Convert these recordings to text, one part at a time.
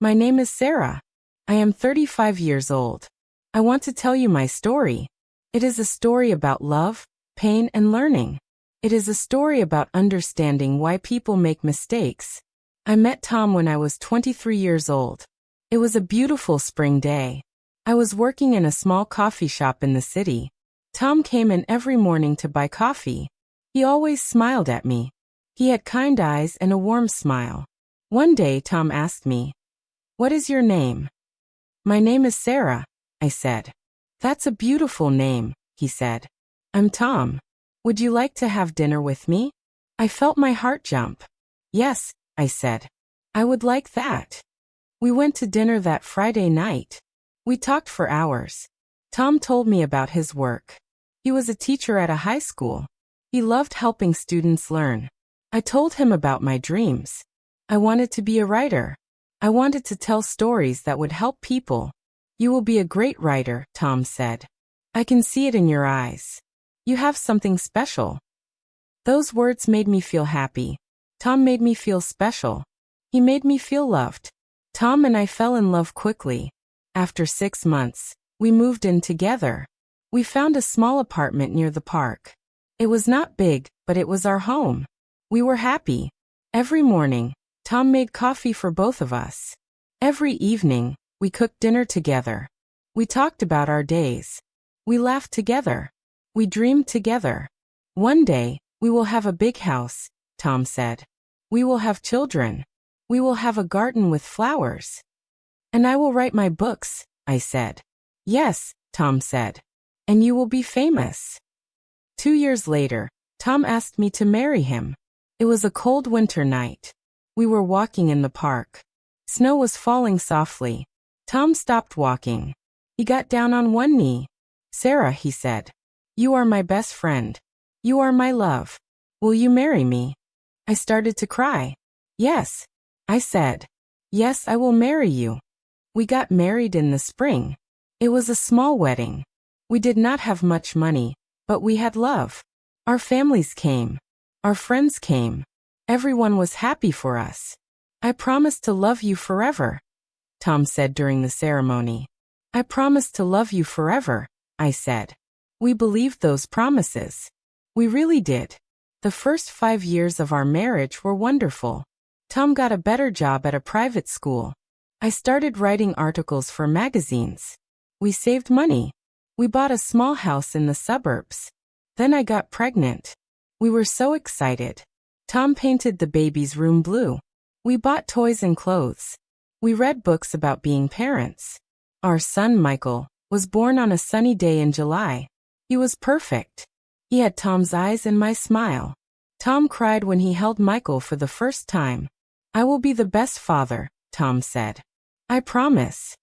My name is Sarah. I am 35 years old. I want to tell you my story. It is a story about love, pain, and learning. It is a story about understanding why people make mistakes. I met Tom when I was 23 years old. It was a beautiful spring day. I was working in a small coffee shop in the city. Tom came in every morning to buy coffee. He always smiled at me. He had kind eyes and a warm smile. One day Tom asked me, "What is your name?" "My name is Sarah," I said. "That's a beautiful name," he said. "I'm Tom. Would you like to have dinner with me?" I felt my heart jump. "Yes," I said. "I would like that." We went to dinner that Friday night. We talked for hours. Tom told me about his work. He was a teacher at a high school. He loved helping students learn. I told him about my dreams. I wanted to be a writer. I wanted to tell stories that would help people. "You will be a great writer," Tom said. "I can see it in your eyes. You have something special." Those words made me feel happy. Tom made me feel special. He made me feel loved. Tom and I fell in love quickly. After 6 months, we moved in together. We found a small apartment near the park. It was not big, but it was our home. We were happy. Every morning, Tom made coffee for both of us. Every evening, we cooked dinner together. We talked about our days. We laughed together. We dreamed together. "One day, we will have a big house," Tom said. "We will have children. We will have a garden with flowers. And I will write my books," I said. "Yes," Tom said. "And you will be famous." 2 years later, Tom asked me to marry him. It was a cold winter night. We were walking in the park. Snow was falling softly. Tom stopped walking. He got down on one knee. "Sarah," he said, "you are my best friend. You are my love. Will you marry me?" I started to cry. "Yes," I said. "Yes, I will marry you." We got married in the spring. It was a small wedding. We did not have much money, but we had love. Our families came. Our friends came. Everyone was happy for us. "I promise to love you forever," Tom said during the ceremony. "I promise to love you forever," I said. We believed those promises. We really did. The first 5 years of our marriage were wonderful. Tom got a better job at a private school. I started writing articles for magazines. We saved money. We bought a small house in the suburbs. Then I got pregnant. We were so excited. Tom painted the baby's room blue. We bought toys and clothes. We read books about being parents. Our son, Michael, was born on a sunny day in July. He was perfect. He had Tom's eyes and my smile. Tom cried when he held Michael for the first time. "I will be the best father," Tom said. "I promise."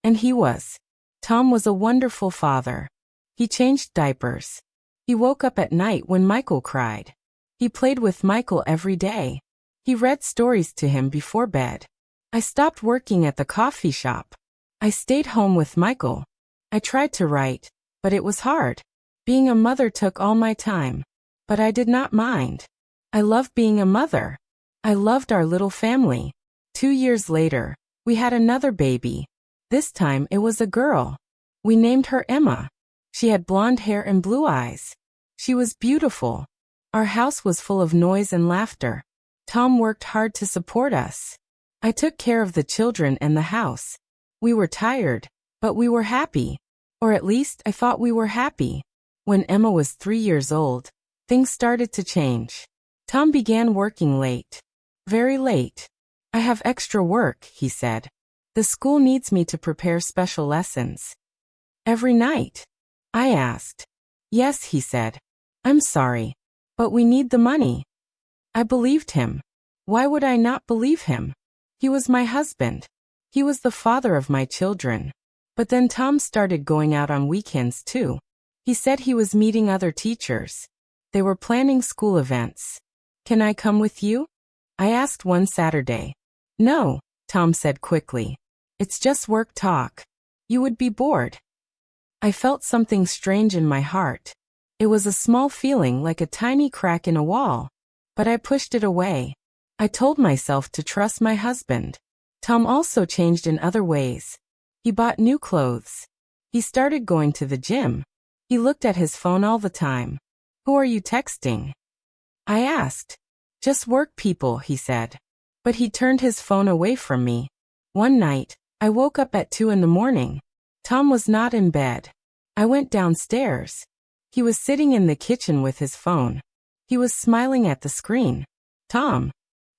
And he was. Tom was a wonderful father. He changed diapers. He woke up at night when Michael cried. He played with Michael every day. He read stories to him before bed. I stopped working at the coffee shop. I stayed home with Michael. I tried to write, but it was hard. Being a mother took all my time. But I did not mind. I loved being a mother. I loved our little family. 2 years later, we had another baby. This time it was a girl. We named her Emma. She had blonde hair and blue eyes. She was beautiful. Our house was full of noise and laughter. Tom worked hard to support us. I took care of the children and the house. We were tired, but we were happy. Or at least I thought we were happy. When Emma was 3 years old, things started to change. Tom began working late. Very late. "I have extra work," he said. "The school needs me to prepare special lessons." "Every night?" I asked. "Yes," he said. "I'm sorry, but we need the money." I believed him. Why would I not believe him? He was my husband. He was the father of my children. But then Tom started going out on weekends too. He said he was meeting other teachers. They were planning school events. "Can I come with you?" I asked one Saturday. "No," Tom said quickly. "It's just work talk. You would be bored." I felt something strange in my heart. It was a small feeling like a tiny crack in a wall. But I pushed it away. I told myself to trust my husband. Tom also changed in other ways. He bought new clothes. He started going to the gym. He looked at his phone all the time. Who are you texting? I asked. Just work people, he said. But he turned his phone away from me. One night, I woke up at 2 in the morning. Tom was not in bed. I went downstairs. He was sitting in the kitchen with his phone. He was smiling at the screen. Tom,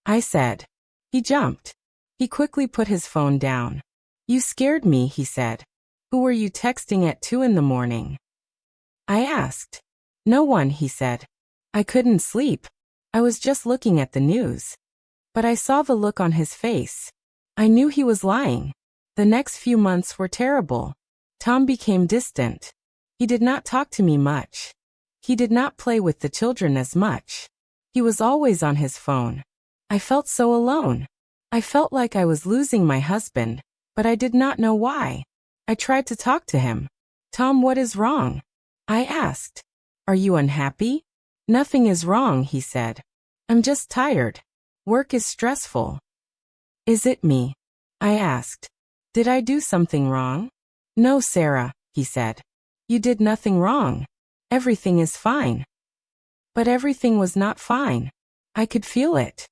I said. He jumped. He quickly put his phone down. You scared me, he said. Who were you texting at 2 in the morning? I asked. No one, he said. I couldn't sleep. I was just looking at the news. But I saw the look on his face. I knew he was lying. The next few months were terrible. Tom became distant. He did not talk to me much. He did not play with the children as much. He was always on his phone. I felt so alone. I felt like I was losing my husband, but I did not know why. I tried to talk to him. Tom, what is wrong? I asked. Are you unhappy? Nothing is wrong, he said. I'm just tired. Work is stressful. Is it me? I asked. Did I do something wrong? No, Sarah, he said. You did nothing wrong. Everything is fine. But everything was not fine. I could feel it.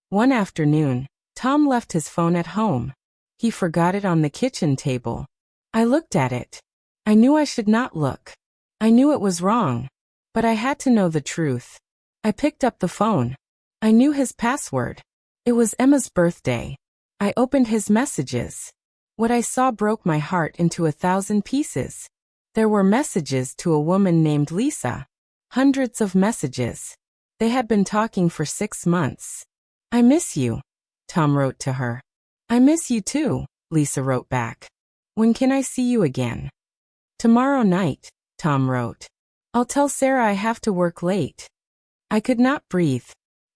One afternoon, Tom left his phone at home. He forgot it on the kitchen table. I looked at it. I knew I should not look. I knew it was wrong. But I had to know the truth. I picked up the phone. I knew his password. It was Emma's birthday. I opened his messages. What I saw broke my heart into 1,000 pieces. There were messages to a woman named Lisa. Hundreds of messages. They had been talking for 6 months. I miss you, Tom wrote to her. I miss you too, Lisa wrote back. When can I see you again? Tomorrow night, Tom wrote. I'll tell Sarah I have to work late. I could not breathe.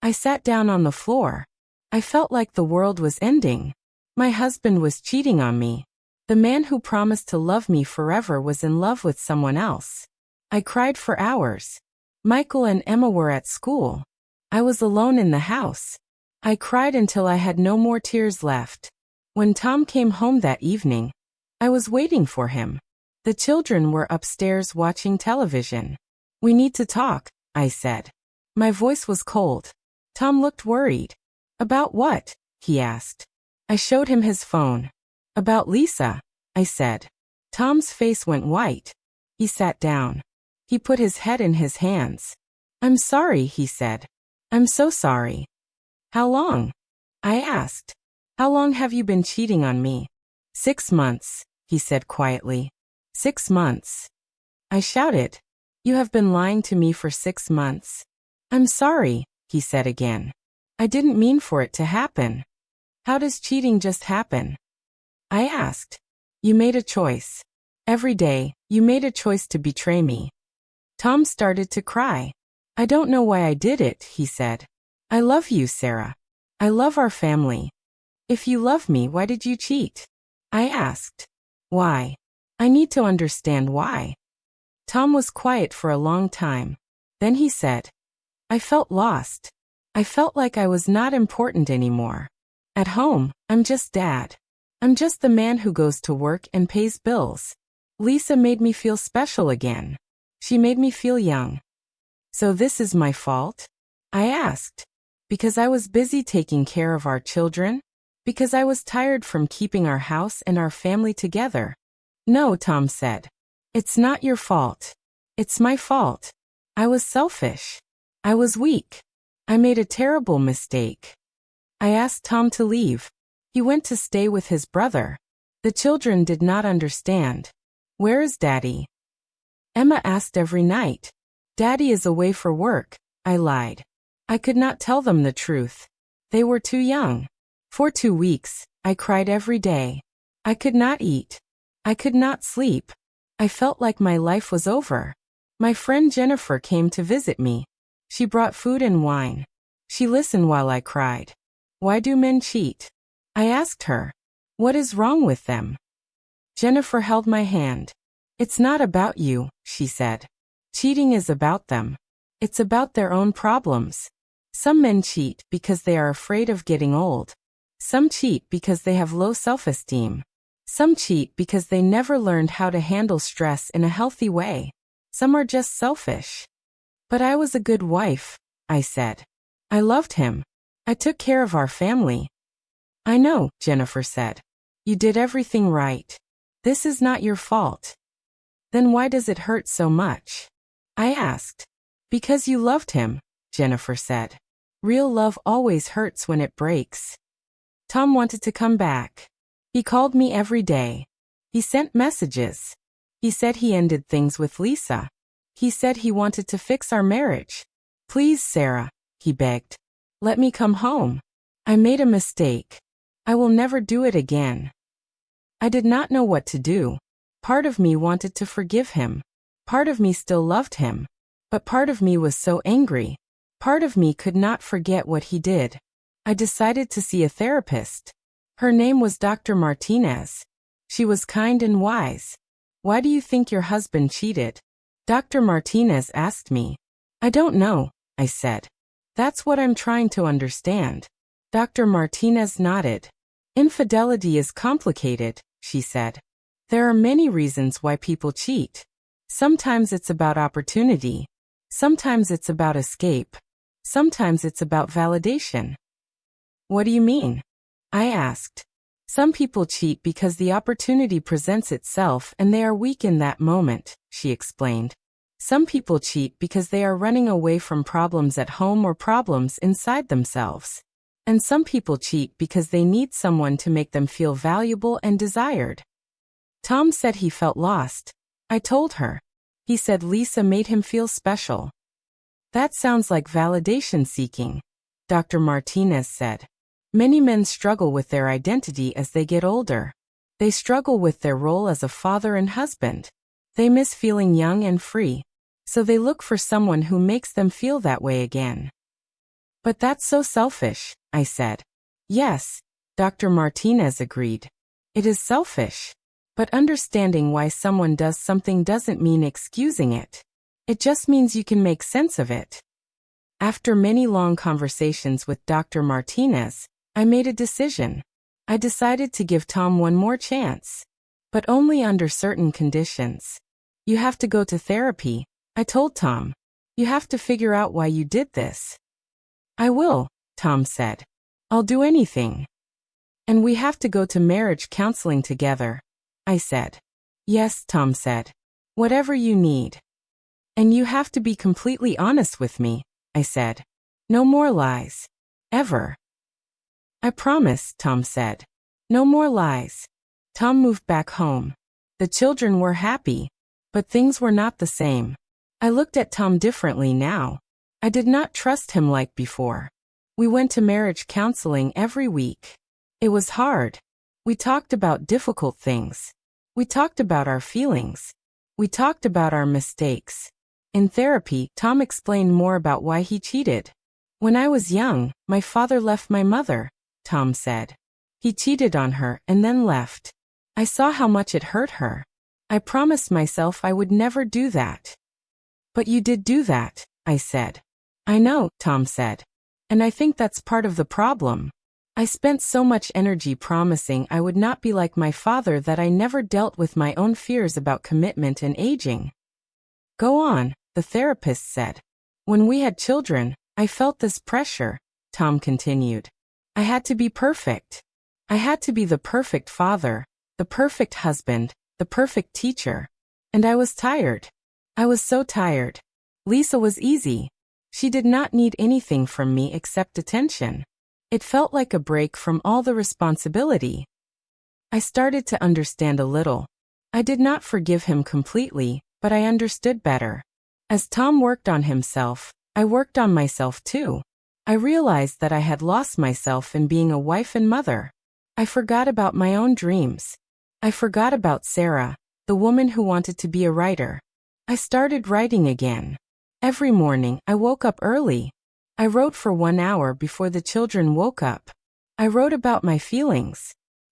I sat down on the floor. I felt like the world was ending. My husband was cheating on me. The man who promised to love me forever was in love with someone else. I cried for hours. Michael and Emma were at school. I was alone in the house. I cried until I had no more tears left. When Tom came home that evening, I was waiting for him. The children were upstairs watching television. We need to talk, I said. My voice was cold. Tom looked worried. About what? He asked. I showed him his phone. About Lisa, I said. Tom's face went white. He sat down. He put his head in his hands. I'm sorry, he said. I'm so sorry. How long? I asked. How long have you been cheating on me? 6 months, he said quietly. 6 months. I shouted. You have been lying to me for 6 months. I'm sorry, he said again. I didn't mean for it to happen. How does cheating just happen? I asked. You made a choice. Every day, you made a choice to betray me. Tom started to cry. I don't know why I did it, he said. I love you, Sarah. I love our family. If you love me, why did you cheat? I asked. Why? I need to understand why. Tom was quiet for a long time. Then he said, I felt lost. I felt like I was not important anymore. At home, I'm just dad. I'm just the man who goes to work and pays bills. Lisa made me feel special again. She made me feel young. So this is my fault? I asked. Because I was busy taking care of our children? Because I was tired from keeping our house and our family together? No, Tom said. It's not your fault. It's my fault. I was selfish. I was weak. I made a terrible mistake. I asked Tom to leave. He went to stay with his brother. The children did not understand. Where is Daddy? Emma asked every night. Daddy is away for work, I lied. I could not tell them the truth. They were too young. For 2 weeks, I cried every day. I could not eat. I could not sleep. I felt like my life was over. My friend Jennifer came to visit me. She brought food and wine. She listened while I cried. Why do men cheat? I asked her. What is wrong with them? Jennifer held my hand. It's not about you, she said. Cheating is about them. It's about their own problems. Some men cheat because they are afraid of getting old. Some cheat because they have low self-esteem. Some cheat because they never learned how to handle stress in a healthy way. Some are just selfish. But I was a good wife, I said. I loved him. I took care of our family. I know, Jennifer said. You did everything right. This is not your fault. Then why does it hurt so much? I asked. Because you loved him, Jennifer said. Real love always hurts when it breaks. Tom wanted to come back. He called me every day. He sent messages. He said he ended things with Lisa. He said he wanted to fix our marriage. Please, Sarah, he begged. Let me come home. I made a mistake. I will never do it again. I did not know what to do. Part of me wanted to forgive him. Part of me still loved him. But part of me was so angry. Part of me could not forget what he did. I decided to see a therapist. Her name was Dr. Martinez. She was kind and wise. Why do you think your husband cheated? Dr. Martinez asked me. I don't know, I said. That's what I'm trying to understand. Dr. Martinez nodded. Infidelity is complicated, she said. There are many reasons why people cheat. Sometimes it's about opportunity. Sometimes it's about escape. Sometimes it's about validation. What do you mean? I asked. Some people cheat because the opportunity presents itself and they are weak in that moment, she explained. Some people cheat because they are running away from problems at home or problems inside themselves. And some people cheat because they need someone to make them feel valuable and desired. Tom said he felt lost. I told her. He said Lisa made him feel special. That sounds like validation seeking, Dr. Martinez said. Many men struggle with their identity as they get older. They struggle with their role as a father and husband. They miss feeling young and free, so they look for someone who makes them feel that way again. But that's so selfish, I said. Yes, Dr. Martinez agreed. It is selfish. But understanding why someone does something doesn't mean excusing it. It just means you can make sense of it. After many long conversations with Dr. Martinez, I made a decision. I decided to give Tom one more chance. But only under certain conditions. You have to go to therapy, I told Tom. You have to figure out why you did this. I will, Tom said. I'll do anything. And we have to go to marriage counseling together, I said. Yes, Tom said. Whatever you need. And you have to be completely honest with me, I said. No more lies. Ever. I promise, Tom said. No more lies. Tom moved back home. The children were happy, but things were not the same. I looked at Tom differently now. I did not trust him like before. We went to marriage counseling every week. It was hard. We talked about difficult things. We talked about our feelings. We talked about our mistakes. In therapy, Tom explained more about why he cheated. When I was young, my father left my mother, Tom said. He cheated on her and then left. I saw how much it hurt her. I promised myself I would never do that. But you did do that, I said. I know, Tom said. And I think that's part of the problem. I spent so much energy promising I would not be like my father that I never dealt with my own fears about commitment and aging. Go on, the therapist said. When we had children, I felt this pressure, Tom continued. I had to be perfect. I had to be the perfect father, the perfect husband, the perfect teacher. And I was tired. I was so tired. Lisa was easy. She did not need anything from me except attention. It felt like a break from all the responsibility. I started to understand a little. I did not forgive him completely, but I understood better. As Tom worked on himself, I worked on myself too. I realized that I had lost myself in being a wife and mother. I forgot about my own dreams. I forgot about Sarah, the woman who wanted to be a writer. I started writing again. Every morning, I woke up early. I wrote for 1 hour before the children woke up. I wrote about my feelings.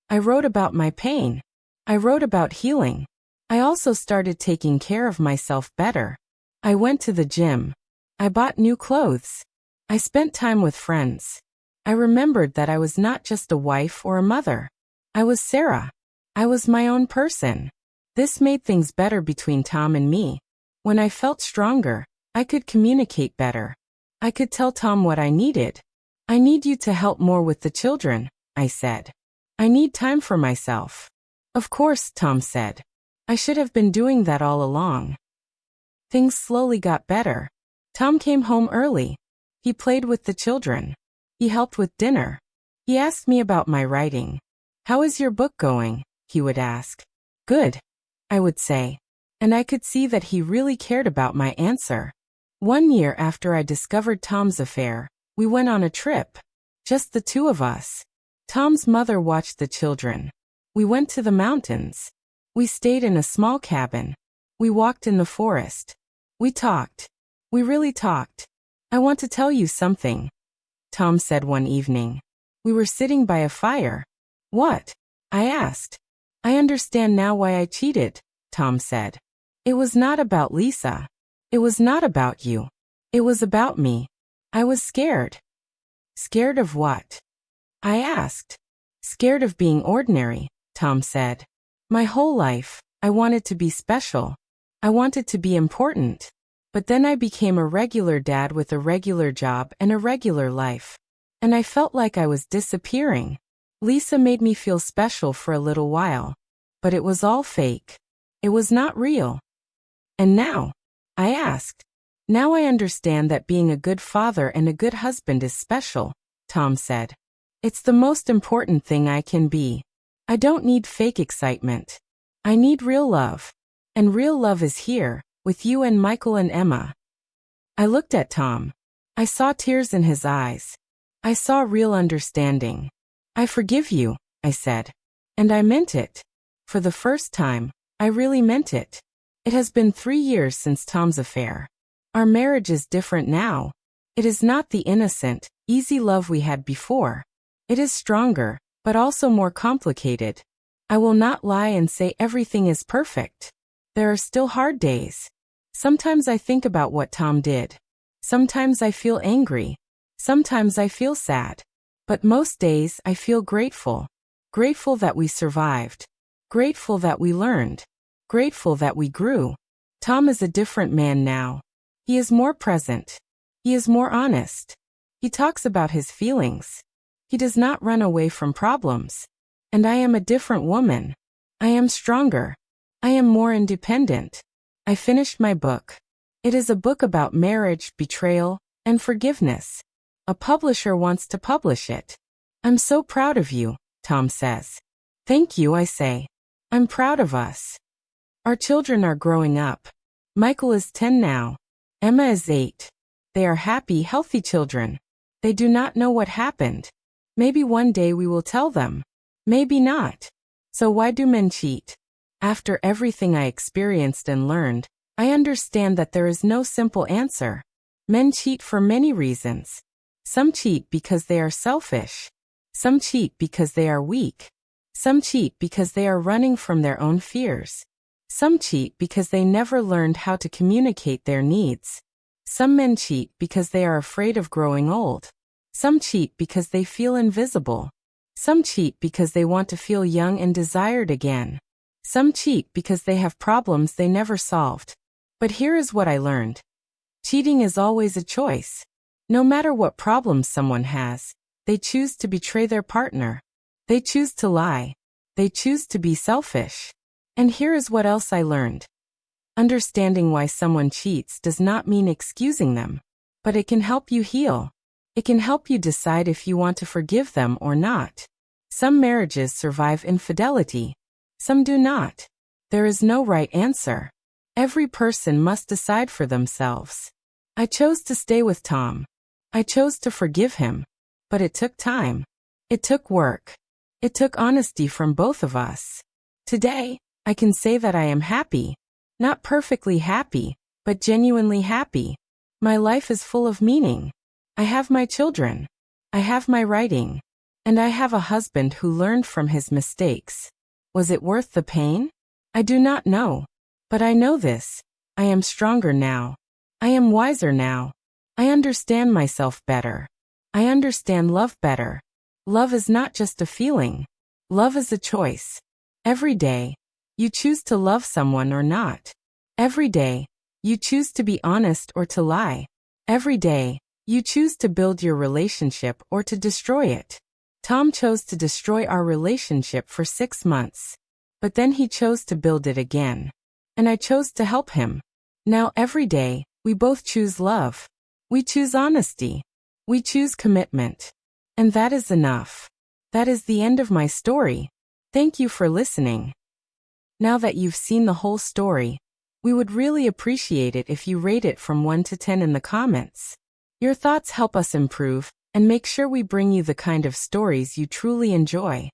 I wrote about my pain. I wrote about healing. I also started taking care of myself better. I went to the gym. I bought new clothes. I spent time with friends. I remembered that I was not just a wife or a mother. I was Sarah. I was my own person. This made things better between Tom and me. When I felt stronger, I could communicate better. I could tell Tom what I needed. I need you to help more with the children, I said. I need time for myself. Of course, Tom said. I should have been doing that all along. Things slowly got better. Tom came home early. He played with the children. He helped with dinner. He asked me about my writing. How is your book going? He would ask. Good, I would say. And I could see that he really cared about my answer. 1 year after I discovered Tom's affair, we went on a trip. Just the two of us. Tom's mother watched the children. We went to the mountains. We stayed in a small cabin. We walked in the forest. We talked. We really talked. I want to tell you something, Tom said one evening. We were sitting by a fire. What? I asked. I understand now why I cheated, Tom said. It was not about Lisa. It was not about you. It was about me. I was scared. Scared of what? I asked. Scared of being ordinary, Tom said. My whole life, I wanted to be special. I wanted to be important. But then I became a regular dad with a regular job and a regular life. And I felt like I was disappearing. Lisa made me feel special for a little while. But it was all fake. It was not real. And now? I asked. Now I understand that being a good father and a good husband is special, Tom said. It's the most important thing I can be. I don't need fake excitement. I need real love. And real love is here, with you and Michael and Emma. I looked at Tom. I saw tears in his eyes. I saw real understanding. I forgive you, I said. And I meant it. For the first time, I really meant it. It has been 3 years since Tom's affair. Our marriage is different now. It is not the innocent, easy love we had before. It is stronger, but also more complicated. I will not lie and say everything is perfect. There are still hard days. Sometimes I think about what Tom did. Sometimes I feel angry. Sometimes I feel sad. But most days I feel grateful. Grateful that we survived. Grateful that we learned. Grateful that we grew. Tom is a different man now. He is more present. He is more honest. He talks about his feelings. He does not run away from problems. And I am a different woman. I am stronger. I am more independent. I finished my book. It is a book about marriage, betrayal, and forgiveness. A publisher wants to publish it. I'm so proud of you, Tom says. Thank you, I say. I'm proud of us. Our children are growing up. Michael is 10 now. Emma is 8. They are happy, healthy children. They do not know what happened. Maybe one day we will tell them. Maybe not. So why do men cheat? After everything I experienced and learned, I understand that there is no simple answer. Men cheat for many reasons. Some cheat because they are selfish. Some cheat because they are weak. Some cheat because they are running from their own fears. Some cheat because they never learned how to communicate their needs. Some men cheat because they are afraid of growing old. Some cheat because they feel invisible. Some cheat because they want to feel young and desired again. Some cheat because they have problems they never solved. But here is what I learned. Cheating is always a choice. No matter what problems someone has, they choose to betray their partner. They choose to lie. They choose to be selfish. And here is what else I learned. Understanding why someone cheats does not mean excusing them, but it can help you heal. It can help you decide if you want to forgive them or not. Some marriages survive infidelity. Some do not. There is no right answer. Every person must decide for themselves. I chose to stay with Tom. I chose to forgive him. But it took time. It took work. It took honesty from both of us. Today, I can say that I am happy. Not perfectly happy, but genuinely happy. My life is full of meaning. I have my children. I have my writing. And I have a husband who learned from his mistakes. Was it worth the pain? I do not know. But I know this. I am stronger now. I am wiser now. I understand myself better. I understand love better. Love is not just a feeling. Love is a choice. Every day, you choose to love someone or not. Every day, you choose to be honest or to lie. Every day, you choose to build your relationship or to destroy it. Tom chose to destroy our relationship for 6 months. But then he chose to build it again. And I chose to help him. Now every day, we both choose love. We choose honesty. We choose commitment. And that is enough. That is the end of my story. Thank you for listening. Now that you've seen the whole story, we would really appreciate it if you rate it from 1 to 10 in the comments. Your thoughts help us improve and make sure we bring you the kind of stories you truly enjoy.